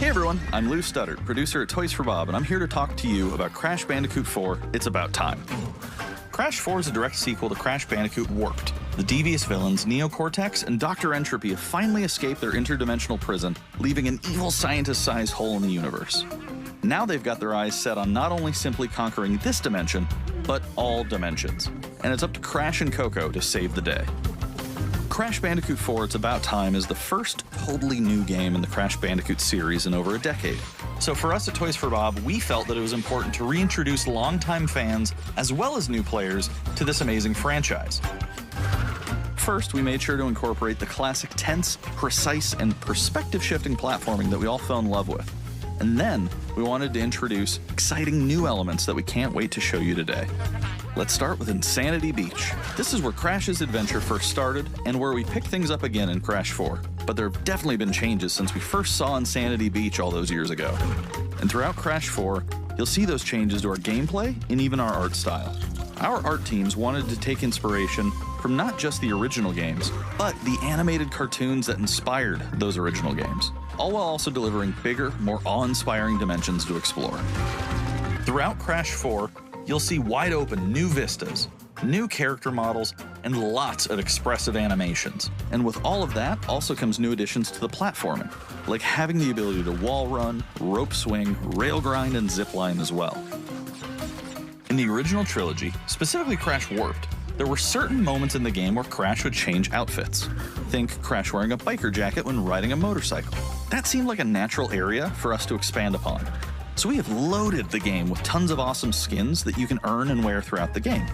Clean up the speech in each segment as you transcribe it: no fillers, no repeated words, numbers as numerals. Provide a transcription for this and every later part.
everyone, I'm Lou Studdard, producer at Toys for Bob, and I'm here to talk to you about Crash Bandicoot 4, It's About Time. Crash 4 is a direct sequel to Crash Bandicoot Warped. The devious villains, Neo Cortex and Dr. Entropy, have finally escaped their interdimensional prison, leaving an evil scientist-sized hole in the universe. Now they've got their eyes set on not only simply conquering this dimension, but all dimensions. And it's up to Crash and Coco to save the day. Crash Bandicoot 4 It's About Time is the first totally new game in the Crash Bandicoot series in over a decade. So for us at Toys for Bob, we felt that it was important to reintroduce longtime fans, as well as new players, to this amazing franchise. First, we made sure to incorporate the classic tense, precise, and perspective-shifting platforming that we all fell in love with. And then, we wanted to introduce exciting new elements that we can't wait to show you today. Let's start with Insanity Beach. This is where Crash's adventure first started, and where we pick things up again in Crash 4. But there have definitely been changes since we first saw Insanity Beach all those years ago. And throughout Crash 4, you'll see those changes to our gameplay and even our art style. Our art teams wanted to take inspiration from not just the original games, but the animated cartoons that inspired those original games, all while also delivering bigger, more awe-inspiring dimensions to explore. Throughout Crash 4, you'll see wide-open new vistas, new character models, and lots of expressive animations. And with all of that also comes new additions to the platforming, like having the ability to wall run, rope swing, rail grind, and zipline as well. In the original trilogy, specifically Crash Warped, there were certain moments in the game where Crash would change outfits. Think Crash wearing a biker jacket when riding a motorcycle. That seemed like a natural area for us to expand upon. So we have loaded the game with tons of awesome skins that you can earn and wear throughout the game.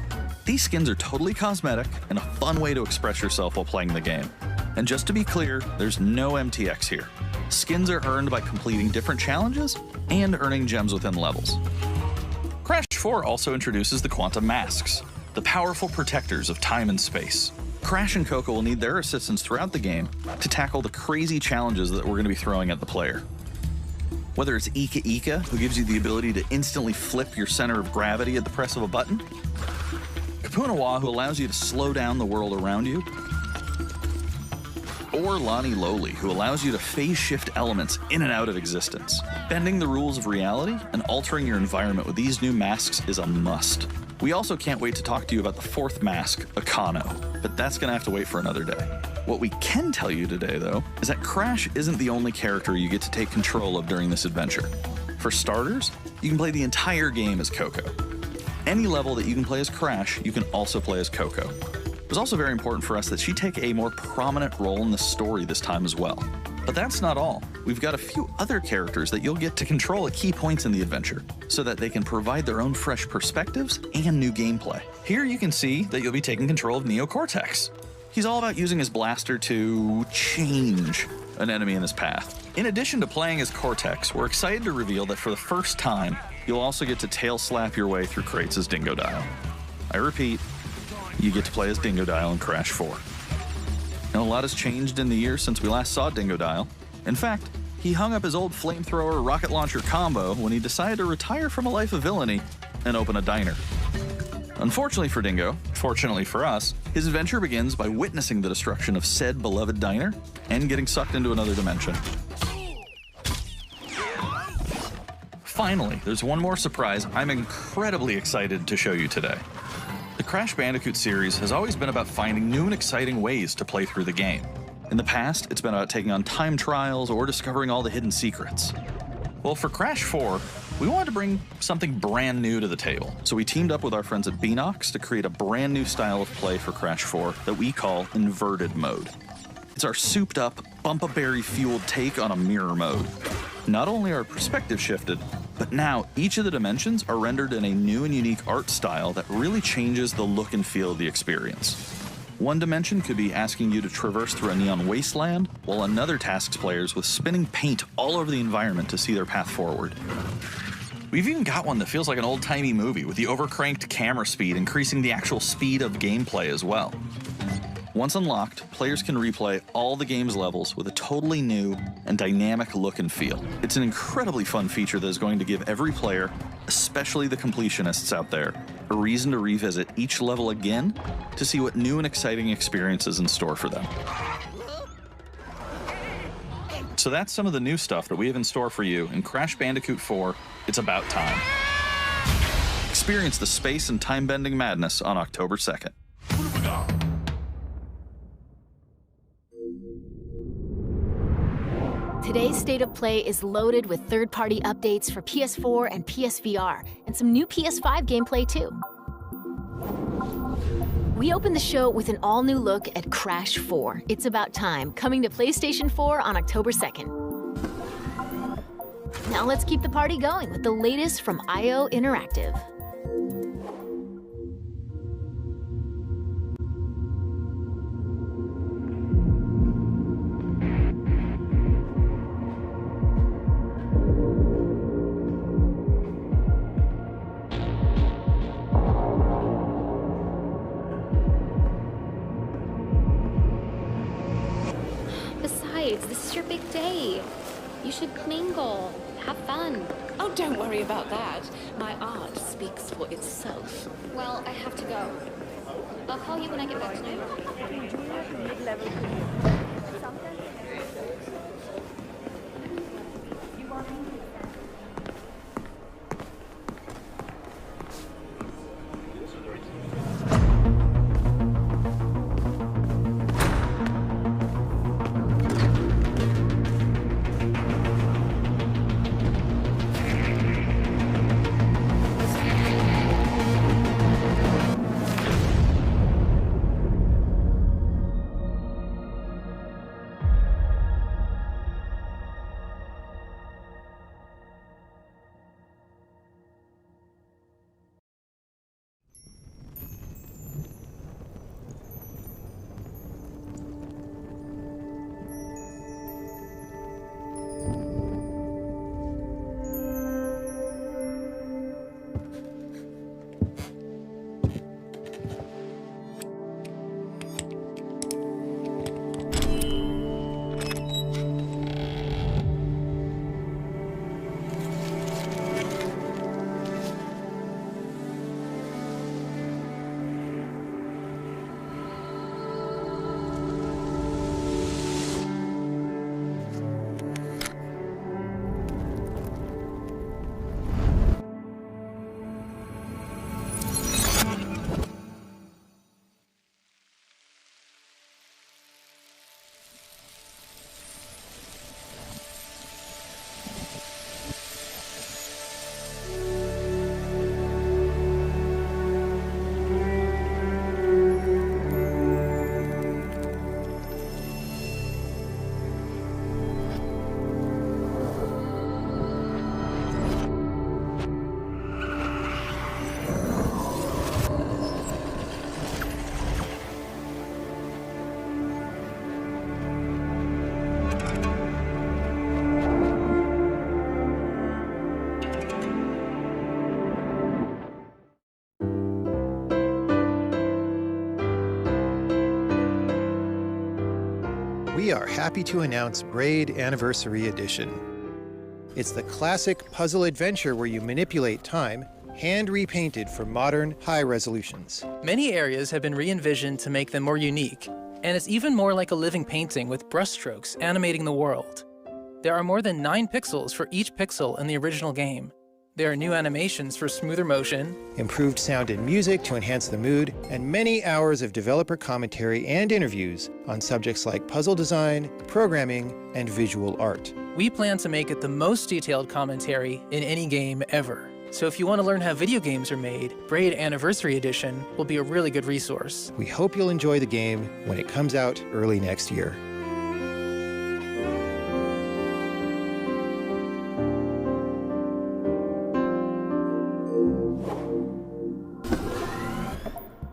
These skins are totally cosmetic and a fun way to express yourself while playing the game. And just to be clear, there's no MTX here. Skins are earned by completing different challenges and earning gems within levels. Crash 4 also introduces the Quantum Masks, the powerful protectors of time and space. Crash and Coco will need their assistance throughout the game to tackle the crazy challenges that we're going to be throwing at the player. Whether it's Ika Ika, who gives you the ability to instantly flip your center of gravity at the press of a button, Kapunawa, who allows you to slow down the world around you, or Lani Loli, who allows you to phase shift elements in and out of existence. Bending the rules of reality and altering your environment with these new masks is a must. We also can't wait to talk to you about the fourth mask, Akano, but that's gonna have to wait for another day. What we can tell you today, though, is that Crash isn't the only character you get to take control of during this adventure. For starters, you can play the entire game as Coco. Any level that you can play as Crash, you can also play as Coco. It was also very important for us that she take a more prominent role in the story this time as well. But that's not all. We've got a few other characters that you'll get to control at key points in the adventure, so that they can provide their own fresh perspectives and new gameplay. Here you can see that you'll be taking control of Neo Cortex. He's all about using his blaster to change an enemy in his path. In addition to playing as Cortex, we're excited to reveal that for the first time, you'll also get to tail slap your way through crates as Dingodile. I repeat, you get to play as Dingodile in Crash 4. Now, a lot has changed in the years since we last saw Dingodile. In fact, he hung up his old flamethrower rocket launcher combo when he decided to retire from a life of villainy and open a diner. Unfortunately for Dingo, fortunately for us, his adventure begins by witnessing the destruction of said beloved diner and getting sucked into another dimension. Finally, there's one more surprise I'm incredibly excited to show you today. The Crash Bandicoot series has always been about finding new and exciting ways to play through the game. In the past, it's been about taking on time trials or discovering all the hidden secrets. Well, for Crash 4, we wanted to bring something brand new to the table, so we teamed up with our friends at Beanox to create a brand new style of play for Crash 4 that we call Inverted Mode. It's our souped-up, bumpa-berry-fueled take on a mirror mode. Not only are perspective shifted, but now each of the dimensions are rendered in a new and unique art style that really changes the look and feel of the experience. One dimension could be asking you to traverse through a neon wasteland, while another tasks players with spinning paint all over the environment to see their path forward. We've even got one that feels like an old-timey movie, with the overcranked camera speed increasing the actual speed of gameplay as well. Once unlocked, players can replay all the game's levels with a totally new and dynamic look and feel. It's an incredibly fun feature that is going to give every player, especially the completionists out there, a reason to revisit each level again to see what new and exciting experiences in store for them. So that's some of the new stuff that we have in store for you in Crash Bandicoot 4, It's About Time. Experience the space and time-bending madness on October 2nd. Today's State of Play is loaded with third-party updates for PS4 and PSVR, and some new PS5 gameplay too. We open the show with an all-new look at Crash 4, It's About Time, coming to PlayStation 4 on October 2nd. Now let's keep the party going with the latest from IO Interactive. This is your big day. You should mingle, have fun. Oh, don't worry about that. My art speaks for itself. Well, I have to go. I'll call you when I get back to you. We are happy to announce Braid Anniversary Edition. It's the classic puzzle adventure where you manipulate time, hand repainted for modern, high resolutions. Many areas have been re-envisioned to make them more unique, and it's even more like a living painting with brushstrokes animating the world. There are more than 9 pixels for each pixel in the original game. There are new animations for smoother motion, improved sound and music to enhance the mood, and many hours of developer commentary and interviews on subjects like puzzle design, programming, and visual art. We plan to make it the most detailed commentary in any game ever. So if you want to learn how video games are made, Braid Anniversary Edition will be a really good resource. We hope you'll enjoy the game when it comes out early next year.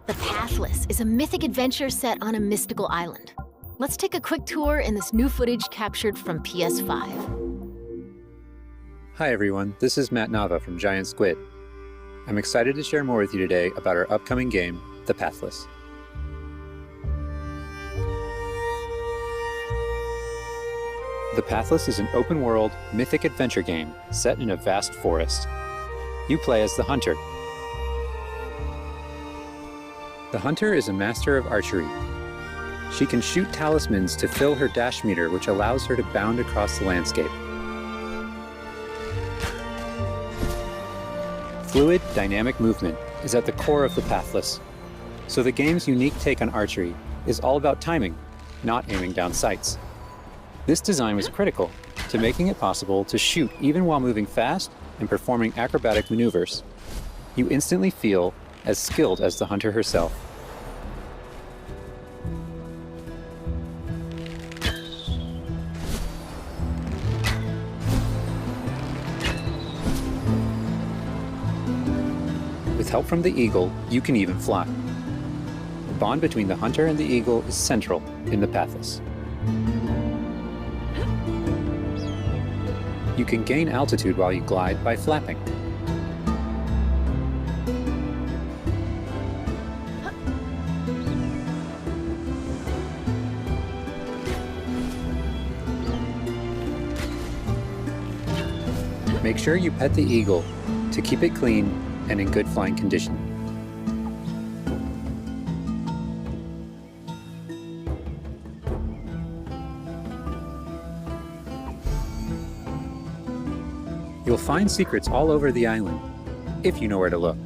The Pathless is a mythic adventure set on a mystical island. Let's take a quick tour in this new footage captured from PS5. Hi everyone, this is Matt Nava from Giant Squid. I'm excited to share more with you today about our upcoming game, The Pathless. The Pathless is an open-world, mythic adventure game set in a vast forest. You play as the Hunter. The Hunter is a master of archery. She can shoot talismans to fill her dash meter, which allows her to bound across the landscape. Fluid, dynamic movement is at the core of the Pathless. So the game's unique take on archery is all about timing, not aiming down sights. This design was critical to making it possible to shoot even while moving fast and performing acrobatic maneuvers. You instantly feel as skilled as the hunter herself. With help from the eagle, you can even fly. The bond between the hunter and the eagle is central in the Pathless. You can gain altitude while you glide by flapping. Make sure you pet the eagle to keep it clean and in good flying condition. You'll find secrets all over the island, if you know where to look.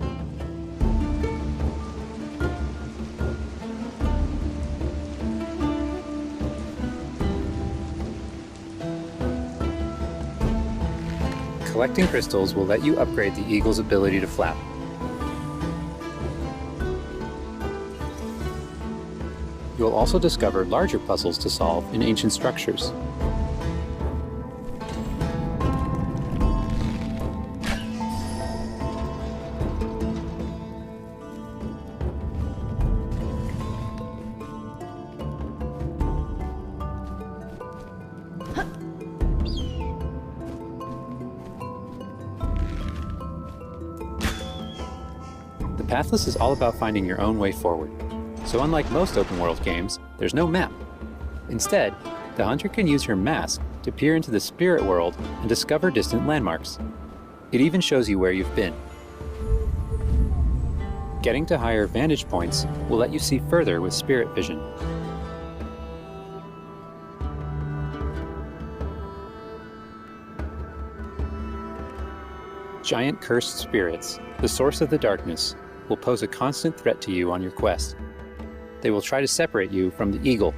Collecting crystals will let you upgrade the eagle's ability to flap. You'll also discover larger puzzles to solve in ancient structures. The Pathless is all about finding your own way forward. So unlike most open-world games, there's no map. Instead, the hunter can use her mask to peer into the spirit world and discover distant landmarks. It even shows you where you've been. Getting to higher vantage points will let you see further with spirit vision. Giant cursed spirits, the source of the darkness, will pose a constant threat to you on your quest. They will try to separate you from the eagle.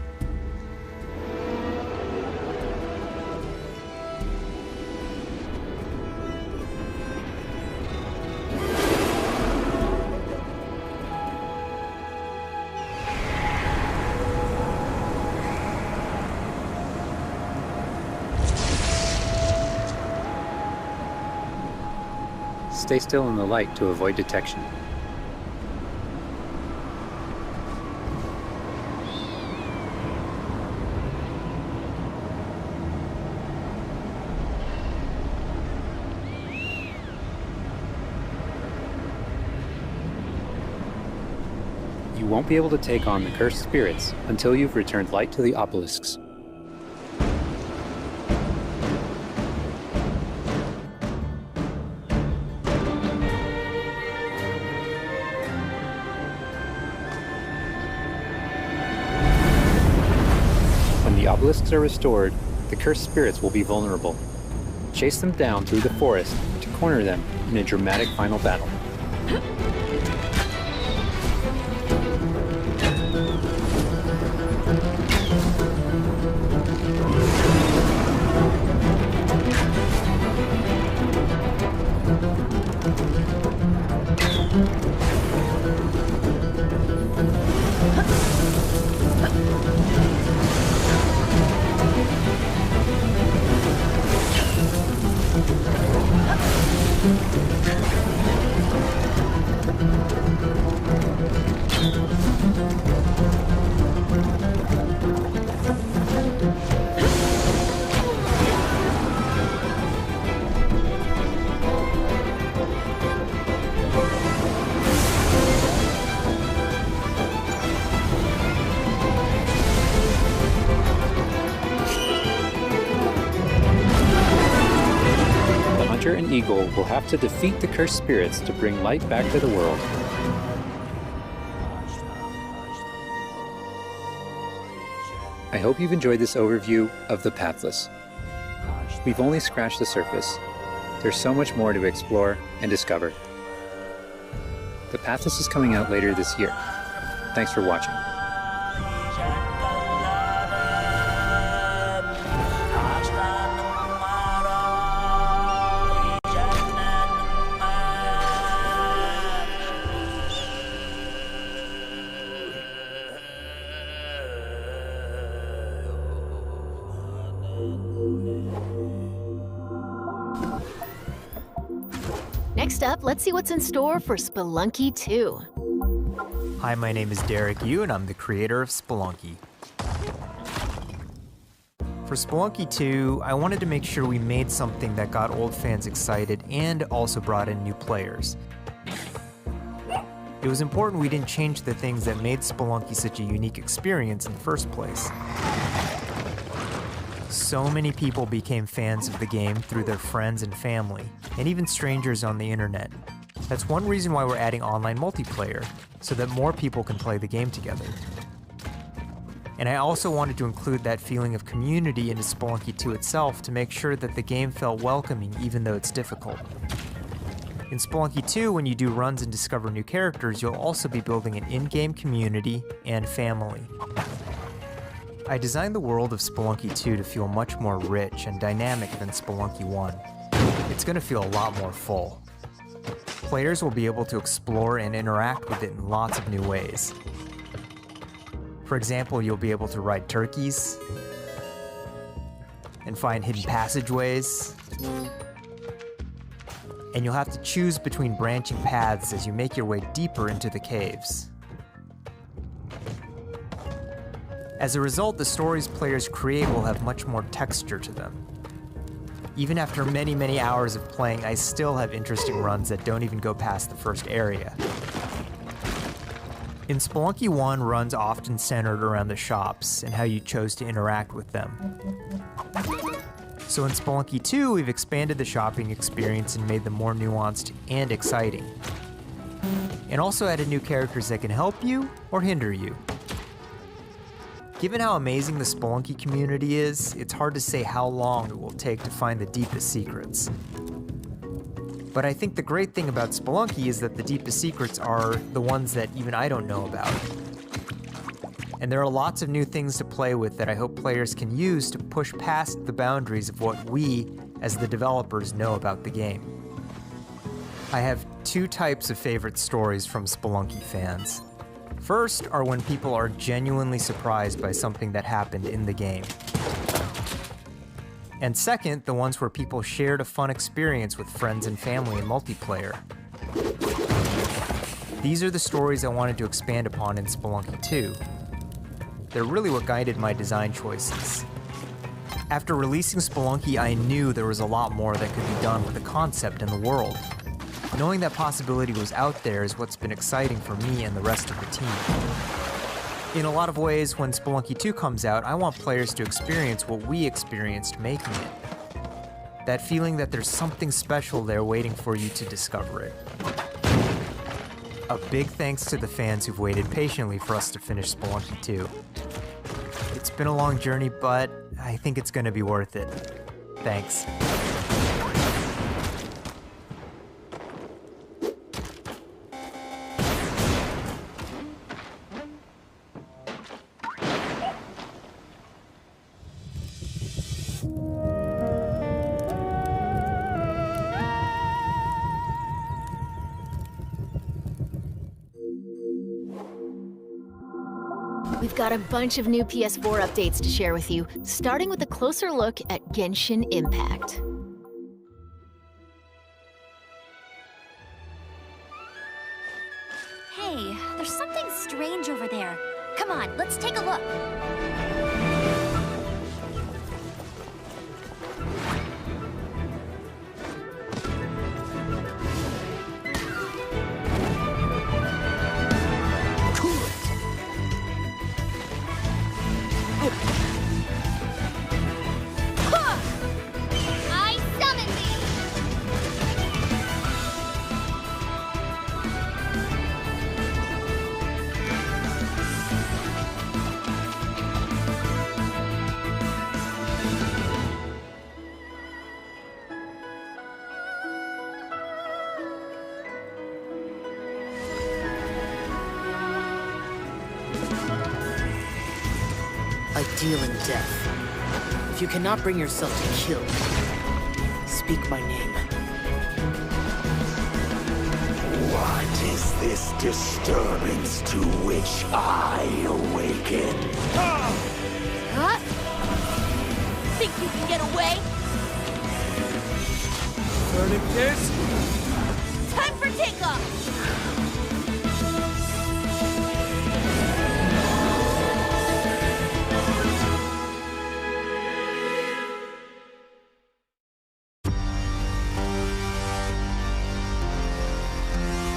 Stay still in the light to avoid detection. You won't be able to take on the cursed spirits until you've returned light to the obelisks. When the obelisks are restored, the cursed spirits will be vulnerable. Chase them down through the forest to corner them in a dramatic final battle. And Eagle will have to defeat the cursed spirits to bring light back to the world. I hope you've enjoyed this overview of the Pathless. We've only scratched the surface. There's so much more to explore and discover. The Pathless is coming out later this year. Thanks for watching. Next up, let's see what's in store for Spelunky 2. Hi, my name is Derek Yu, and I'm the creator of Spelunky. For Spelunky 2, I wanted to make sure we made something that got old fans excited and also brought in new players. It was important we didn't change the things that made Spelunky such a unique experience in the first place. So many people became fans of the game through their friends and family, and even strangers on the internet. That's one reason why we're adding online multiplayer, so that more people can play the game together. And I also wanted to include that feeling of community into Spelunky 2 itself to make sure that the game felt welcoming even though it's difficult. In Spelunky 2, when you do runs and discover new characters, you'll also be building an in-game community and family. I designed the world of Spelunky 2 to feel much more rich and dynamic than Spelunky 1. It's going to feel a lot more full. Players will be able to explore and interact with it in lots of new ways. For example, you'll be able to ride turkeys, and find hidden passageways, and you'll have to choose between branching paths as you make your way deeper into the caves. As a result, the stories players create will have much more texture to them. Even after many, many hours of playing, I still have interesting runs that don't even go past the first area. In Spelunky 1, runs often centered around the shops and how you chose to interact with them. So in Spelunky 2, we've expanded the shopping experience and made them more nuanced and exciting. And also added new characters that can help you or hinder you. Given how amazing the Spelunky community is, it's hard to say how long it will take to find the deepest secrets. But I think the great thing about Spelunky is that the deepest secrets are the ones that even I don't know about. And there are lots of new things to play with that I hope players can use to push past the boundaries of what we, as the developers, know about the game. I have two types of favorite stories from Spelunky fans. First are when people are genuinely surprised by something that happened in the game. And second, the ones where people shared a fun experience with friends and family in multiplayer. These are the stories I wanted to expand upon in Spelunky 2. They're really what guided my design choices. After releasing Spelunky, I knew there was a lot more that could be done with the concept and the world. Knowing that possibility was out there is what's been exciting for me and the rest of the team. In a lot of ways, when Spelunky 2 comes out, I want players to experience what we experienced making it. That feeling that there's something special there waiting for you to discover it. A big thanks to the fans who've waited patiently for us to finish Spelunky 2. It's been a long journey, but I think it's going to be worth it. Thanks. We've got a bunch of new PS4 updates to share with you, starting with a closer look at Genshin Impact. Hey, there's something strange over there. Come on, let's take a look. I summon thee! deal in death. If you cannot bring yourself to kill, speak my name. What is this disturbance to which I awaken? Huh? Think you can get away? Time for takeoff!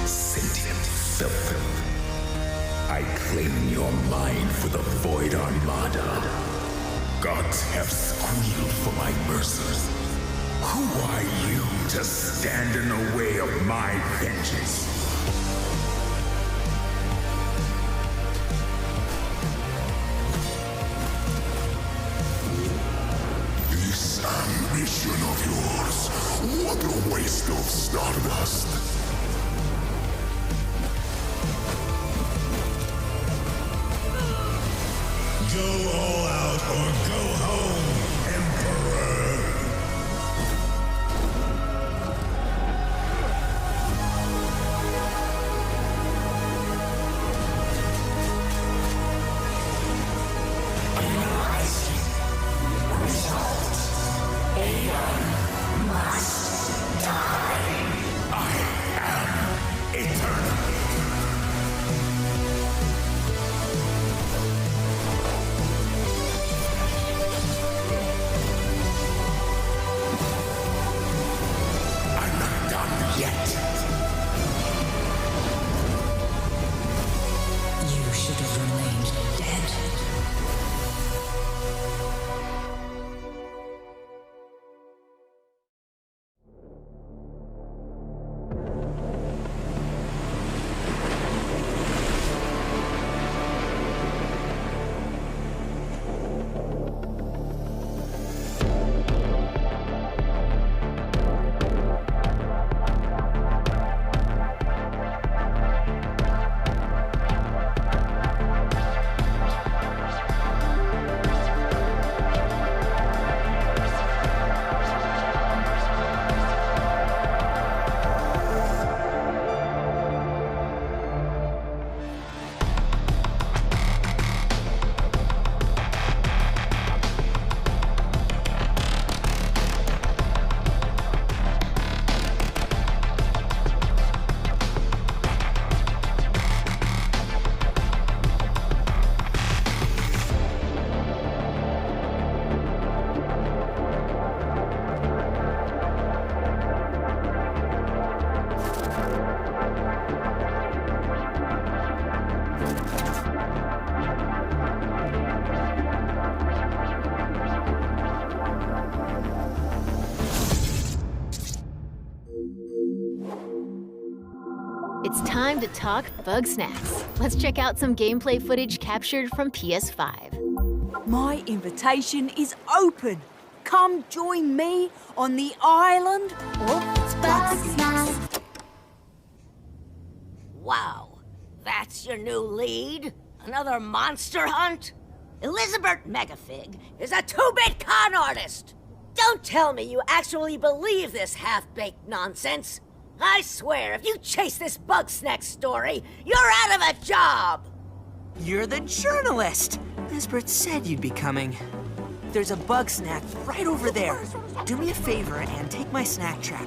Sentient filth. I claim your mind for the Void Armada. Gods have squealed for my mercy. Who are you to stand in the way of my vengeance? This ambition of yours, what a waste of stardust. Go all out or go home, Emperor! It's time to talk Bug Snacks. Let's check out some gameplay footage captured from PS5. My invitation is open. Come join me on the island of Bug Snacks. Wow, that's your new lead? Another monster hunt? Elizabeth Megafig is a two-bit con artist! Don't tell me you actually believe this half-baked nonsense! I swear, if you chase this Bug Snack story, you're out of a job! You're the journalist! Lisbeth said you'd be coming. There's a Bug Snack right over there. Do me a favor and take my snack trap.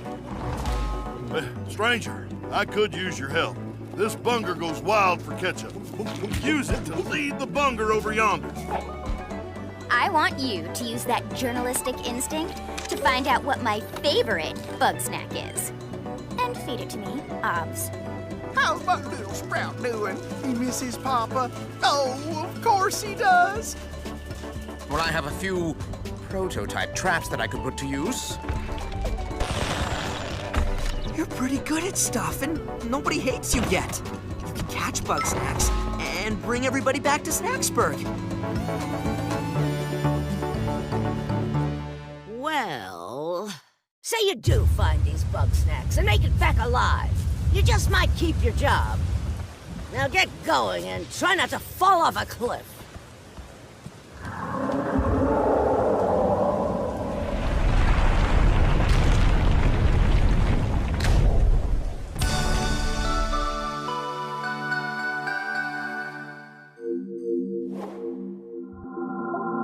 Stranger, I could use your help. This bunger goes wild for ketchup. Use it to lead the bunger over yonder. I want you to use that journalistic instinct to find out what my favorite Bug Snack is. And feed it to me, obs. How's my little sprout doing? He misses Papa? Oh, of course he does. Well, I have a few prototype traps that I could put to use. You're pretty good at stuff, and nobody hates you yet. You can catch Bug Snacks and bring everybody back to Snacksburg. Well, say you do find these Bug Snacks and make it back alive. You just might keep your job. Now get going and try not to fall off a cliff.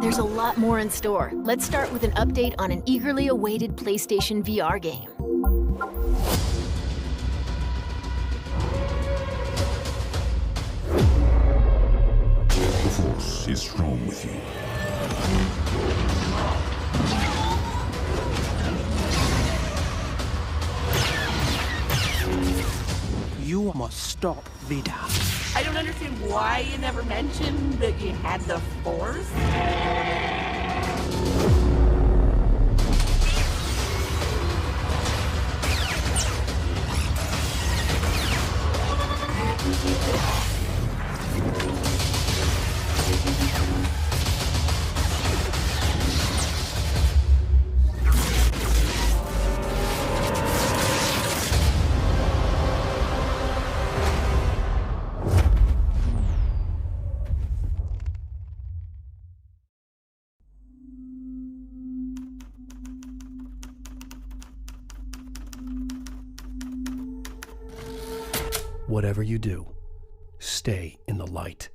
There's a lot more in store. Let's start with an update on an eagerly awaited PlayStation VR game. The Force is strong with you. You must stop Vida. I don't understand why you never mentioned that you had the Force. Whatever you do, stay in the light.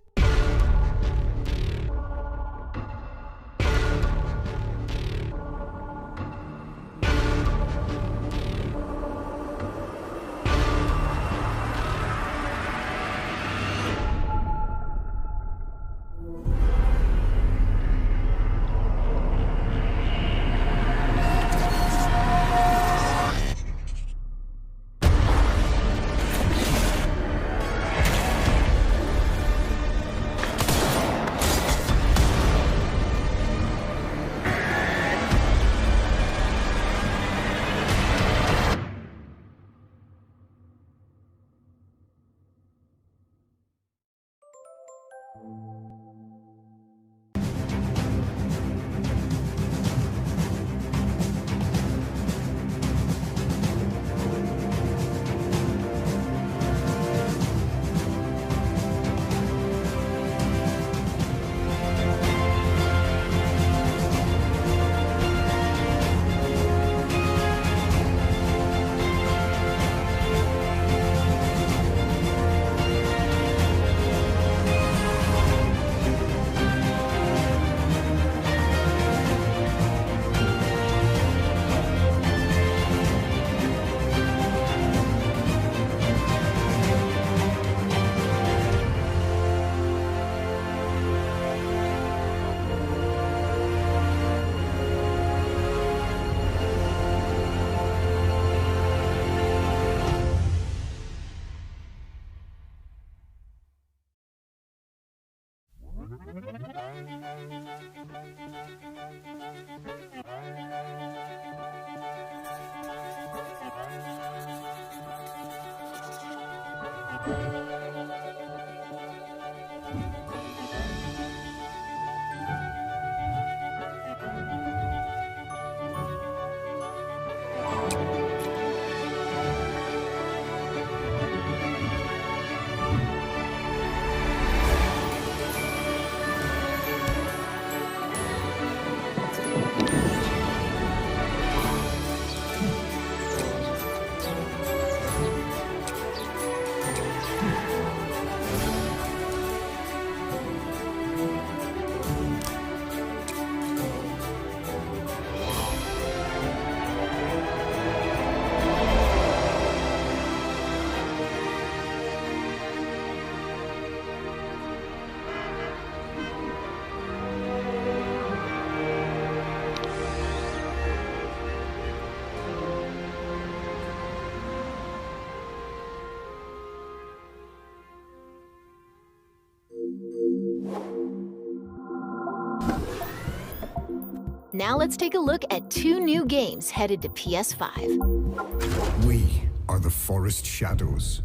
Now let's take a look at 2 new games headed to PS5. We are the forest shadows.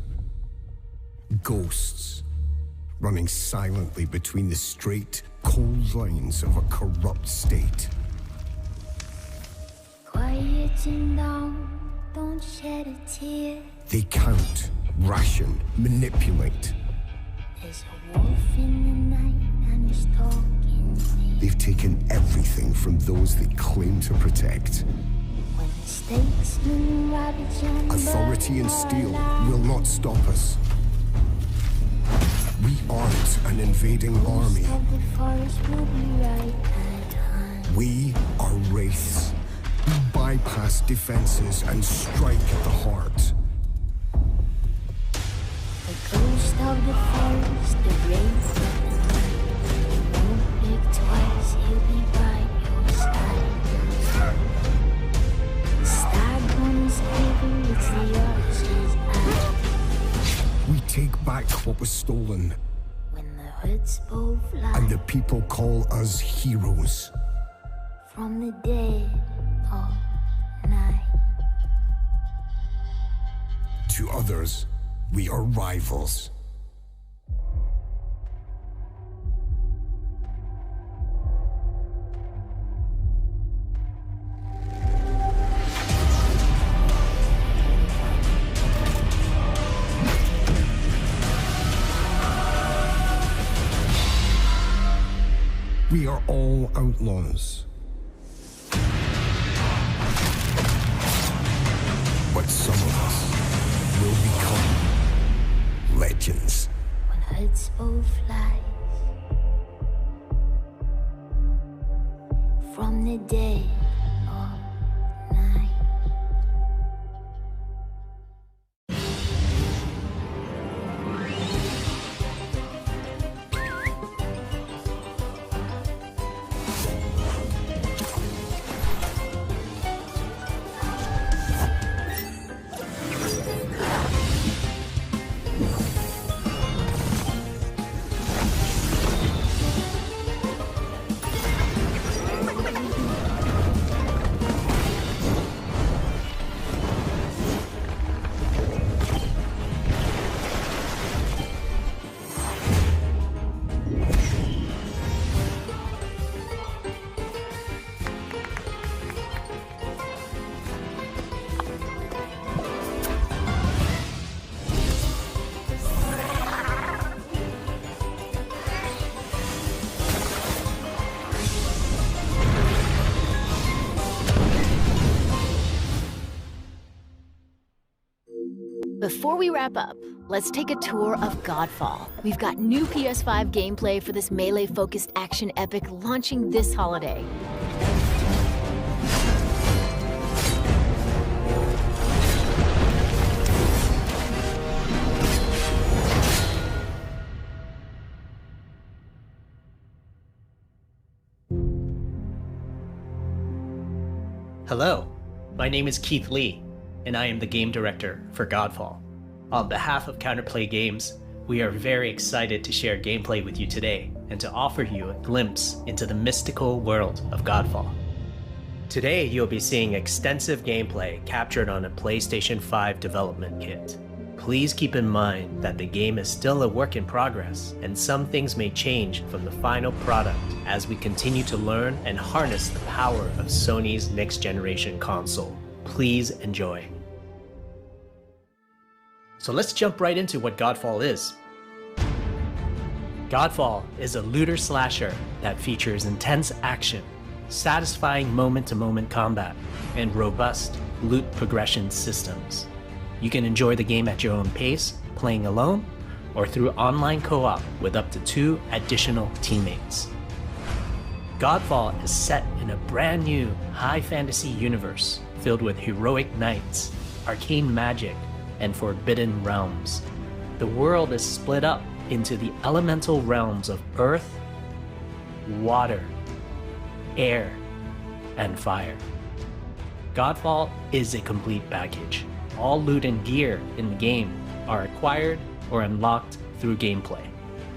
Ghosts, running silently between the straight, cold lines of a corrupt state. Quieten down, don't shed a tear. They count, ration, manipulate. There's a wolf in the night and he's talking. They've taken everything from those they claim to protect. When the statesmen ravage and Authority and steel will not stop us. We aren't an invading army. Most of the forest will be right. past defenses and strike at the heart. The ghost of the forest, the rains of the night. Won't blink twice, he'll be by your side. The stag comes heavy, it's the archer's eye. We take back what was stolen, When the hoods bow fly and the people call us heroes. from the dead of night. To others, we are rivals. We are all outlaws. But some of us will become legends. When hoods bow flies from the dead of night. Before we wrap up, let's take a tour of Godfall. We've got new PS5 gameplay for this melee-focused action epic launching this holiday. Hello, my name is Keith Lee, and I am the game director for Godfall. On behalf of Counterplay Games, we are very excited to share gameplay with you today and to offer you a glimpse into the mystical world of Godfall. Today, you'll be seeing extensive gameplay captured on a PlayStation 5 development kit. Please keep in mind that the game is still a work in progress, and some things may change from the final product as we continue to learn and harness the power of Sony's next-generation console. Please enjoy. So let's jump right into what Godfall is. Godfall is a looter slasher that features intense action, satisfying moment-to-moment combat, and robust loot progression systems. You can enjoy the game at your own pace, playing alone, or through online co-op with up to 2 additional teammates. Godfall is set in a brand new high fantasy universe filled with heroic knights, arcane magic, and forbidden realms. The world is split up into the elemental realms of earth, water, air, and fire. Godfall is a complete package. All loot and gear in the game are acquired or unlocked through gameplay.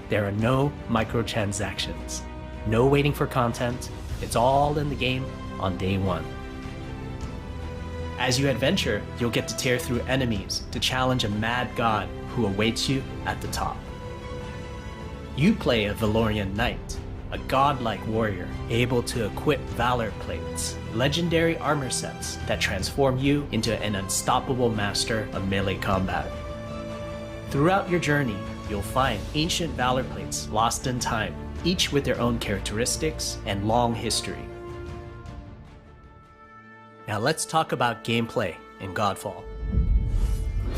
There are no microtransactions, no waiting for content. It's all in the game on day one. As you adventure, you'll get to tear through enemies to challenge a mad god who awaits you at the top. You play a Valorian knight, a godlike warrior able to equip valor plates, legendary armor sets that transform you into an unstoppable master of melee combat. Throughout your journey, you'll find ancient valor plates lost in time, each with their own characteristics and long history. Now let's talk about gameplay in Godfall.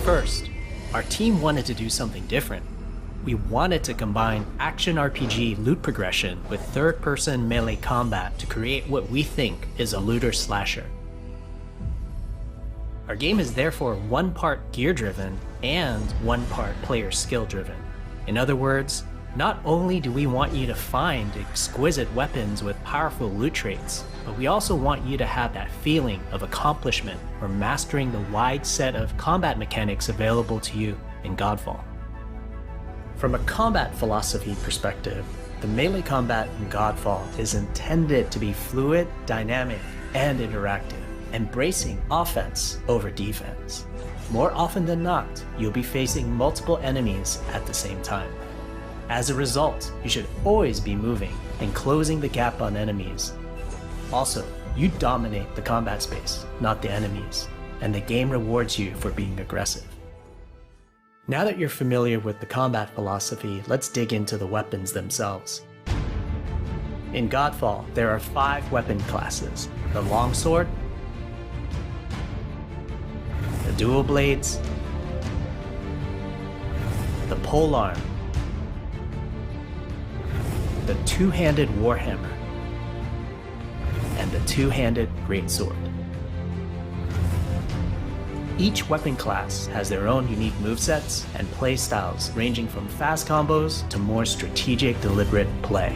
First, our team wanted to do something different. We wanted to combine action RPG loot progression with third-person melee combat to create what we think is a looter slasher. Our game is therefore one part gear-driven and one part player skill-driven. In other words, not only do we want you to find exquisite weapons with powerful loot traits, but we also want you to have that feeling of accomplishment or mastering the wide set of combat mechanics available to you in Godfall. From a combat philosophy perspective, the melee combat in Godfall is intended to be fluid, dynamic, and interactive, embracing offense over defense. More often than not, you'll be facing multiple enemies at the same time. As a result, you should always be moving and closing the gap on enemies. Also, you dominate the combat space, not the enemies, and the game rewards you for being aggressive. Now that you're familiar with the combat philosophy, let's dig into the weapons themselves. In Godfall, there are 5 weapon classes: the longsword, the dual blades, the polearm, the two-handed warhammer, and the two-handed greatsword. Each weapon class has their own unique movesets and playstyles, ranging from fast combos to more strategic, deliberate play.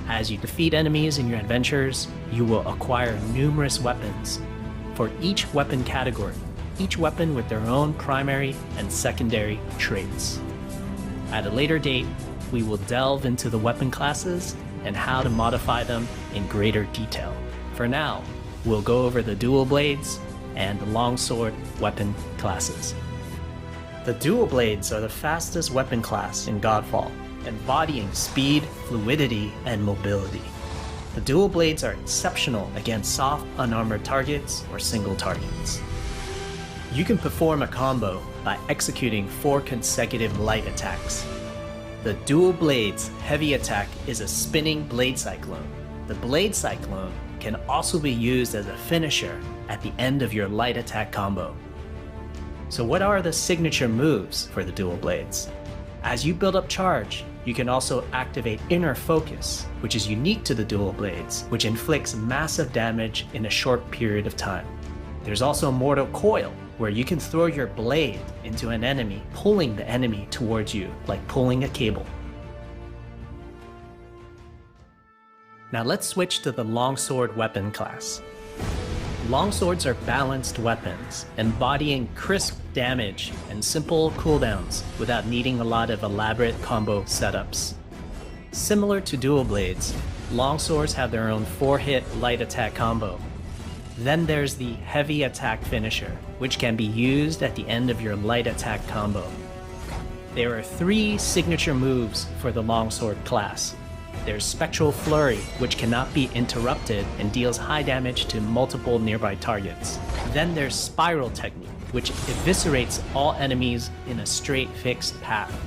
As you defeat enemies in your adventures, you will acquire numerous weapons for each weapon category, each weapon with their own primary and secondary traits. At a later date, we will delve into the weapon classes and how to modify them in greater detail. For now, we'll go over the dual blades and the longsword weapon classes. The dual blades are the fastest weapon class in Godfall, embodying speed, fluidity, and mobility. The dual blades are exceptional against soft, unarmored targets or single targets. You can perform a combo by executing 4 consecutive light attacks. The dual blades heavy attack is a spinning blade cyclone. The blade cyclone can also be used as a finisher at the end of your light attack combo. So what are the signature moves for the dual blades? As you build up charge, you can also activate Inner Focus, which is unique to the dual blades, which inflicts massive damage in a short period of time. There's also Mortal Coil, where you can throw your blade into an enemy, pulling the enemy towards you, like pulling a cable. Now let's switch to the longsword weapon class. Longswords are balanced weapons, embodying crisp damage and simple cooldowns without needing a lot of elaborate combo setups. Similar to dual blades, longswords have their own 4-hit light attack combo. Then there's the heavy attack finisher, which can be used at the end of your light attack combo. There are 3 signature moves for the longsword class. There's Spectral Flurry, which cannot be interrupted and deals high damage to multiple nearby targets. Then there's Spiral Technique, which eviscerates all enemies in a straight fixed path.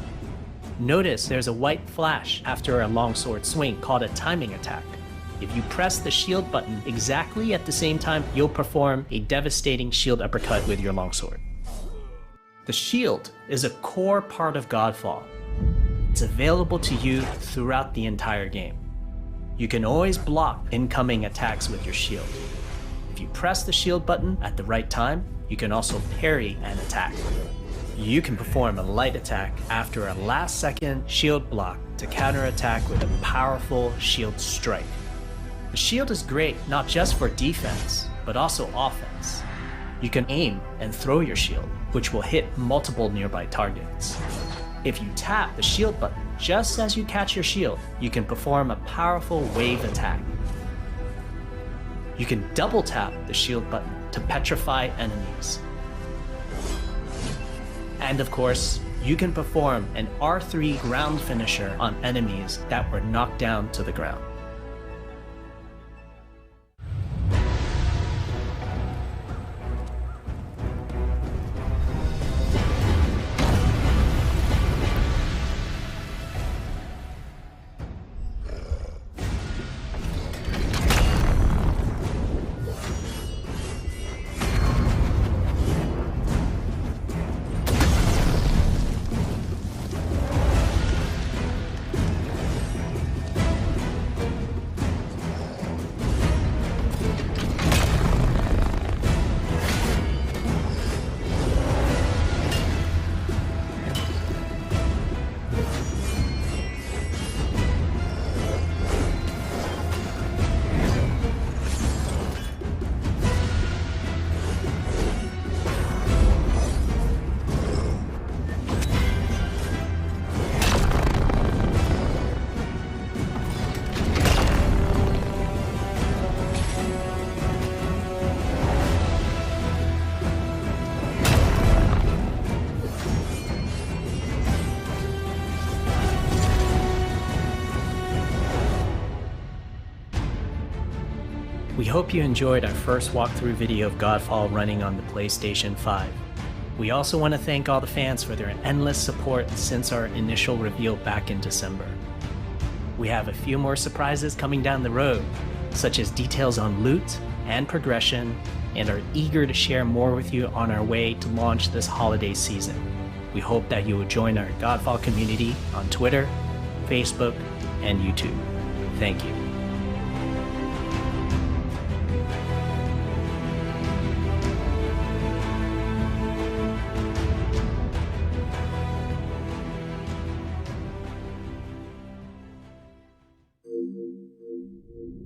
Notice there's a white flash after a longsword swing called a timing attack. If you press the shield button exactly at the same time, you'll perform a devastating shield uppercut with your longsword. The shield is a core part of Godfall. It's available to you throughout the entire game. You can always block incoming attacks with your shield. If you press the shield button at the right time, you can also parry an attack. You can perform a light attack after a last-second shield block to counterattack with a powerful shield strike. The shield is great not just for defense, but also offense. You can aim and throw your shield, which will hit multiple nearby targets. If you tap the shield button just as you catch your shield, you can perform a powerful wave attack. You can double tap the shield button to petrify enemies. And of course, you can perform an R3 ground finisher on enemies that were knocked down to the ground. We hope you enjoyed our first walkthrough video of Godfall running on the PlayStation 5. We also want to thank all the fans for their endless support since our initial reveal back in December. We have a few more surprises coming down the road, such as details on loot and progression, and are eager to share more with you on our way to launch this holiday season. We hope that you will join our Godfall community on Twitter, Facebook, and YouTube. Thank you.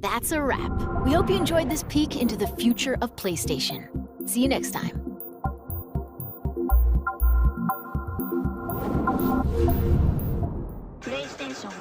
That's a wrap. We hope you enjoyed this peek into the future of PlayStation. See you next time. PlayStation